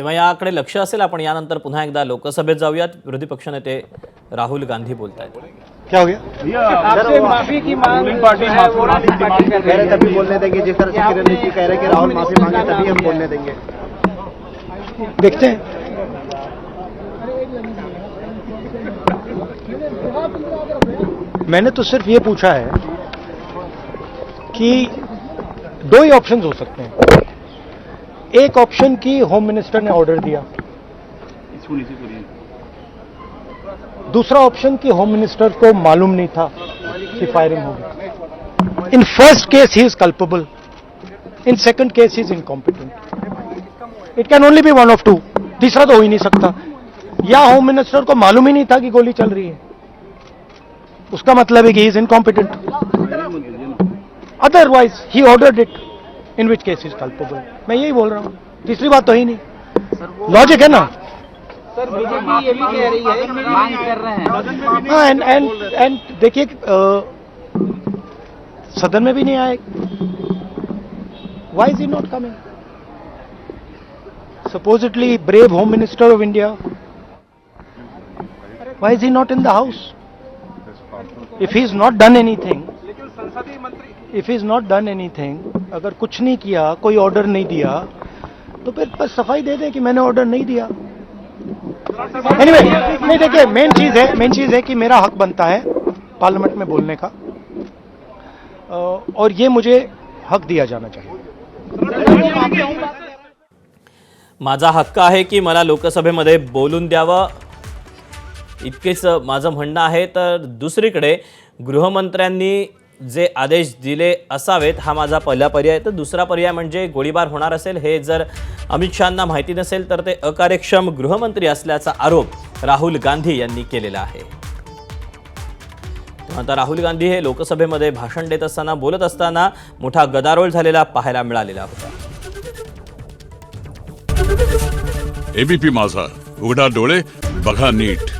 तेव्हा याकडे लक्ष असेल. आपण यानंतर पुन्हा एकदा लोकसभेत जाऊयात. विरोधी पक्षनेते राहुल गांधी बोलतायत. क्या हो गया? आपसे माफी की मांग पार्टी है वो माफी कर कह रहे तभी बोलने देंगे। जिस तरह से किरण रिजिजू कह रहे हैं कि राहुल माफी मांगे तभी हम बोलने देंगे। देखते हैं। मैंने तो सिर्फ ये पूछा है कि दो ही ऑप्शंस हो सकते हैं। एक ऑप्शन की होम मिनिस्टर ने ऑर्डर दिया, दूसरा ऑप्शन की होम मिनिस्टर को मालूम नहीं था कि फायरिंग होगी। In first case he is culpable, in second case he is incompetent. It can only be one of two. तीसरा तो हो ही नहीं सकता। या होम मिनिस्टर को मालूम ही नहीं था कि गोली चल रही है, उसका मतलब है कि ही is incompetent. Otherwise he ordered it, in which case is culpable. मैं यही बोल रहा हूं, तीसरी बात तो ही नहीं। लॉजिक है ना। सर बीजेपी ये भी कह रही है कि मांग कर रहे हैं। हाँ, एंड देखिए सदन में भी नहीं आए। Why is he not coming? Supposedly brave home minister of India, why is he not in the house? If he is not done anything, if he is not done anything, अगर कुछ नहीं KIA, कोई order नहीं दिया, तो फिर बस सफाई दे दें कि मैंने ऑर्डर नहीं दिया। एनीवे, नहीं देखिए, मेन चीज है कि मेरा हक बनता है पार्लियामेंट में बोलने का, और ये मुझे हक दिया जाना चाहिए। माझा हक्क आहे की मला लोकसभेमध्ये बोलून द्यावं, इतकेच माझं म्हणणं आहे. तर दुसरीकडे गृहमंत्र्यांनी जे आदेश दिले असावेत हा माझा पहिला पर्याय. तर दुसरा पर्याय म्हणजे गोळीबार होणार असेल, हे जर अमित शहांना माहिती नसेल तर ते अकार्यक्षम गृहमंत्री असल्याचा आरोप राहुल गांधी यांनी केलेला आहे. आता राहुल गांधी हे लोकसभेमध्ये भाषण देत असताना, बोलत असताना मोठा गदारोळ झालेला पाहायला मिळालेला होता. एबीपी माझा, उघडा डोळे बघा नीट.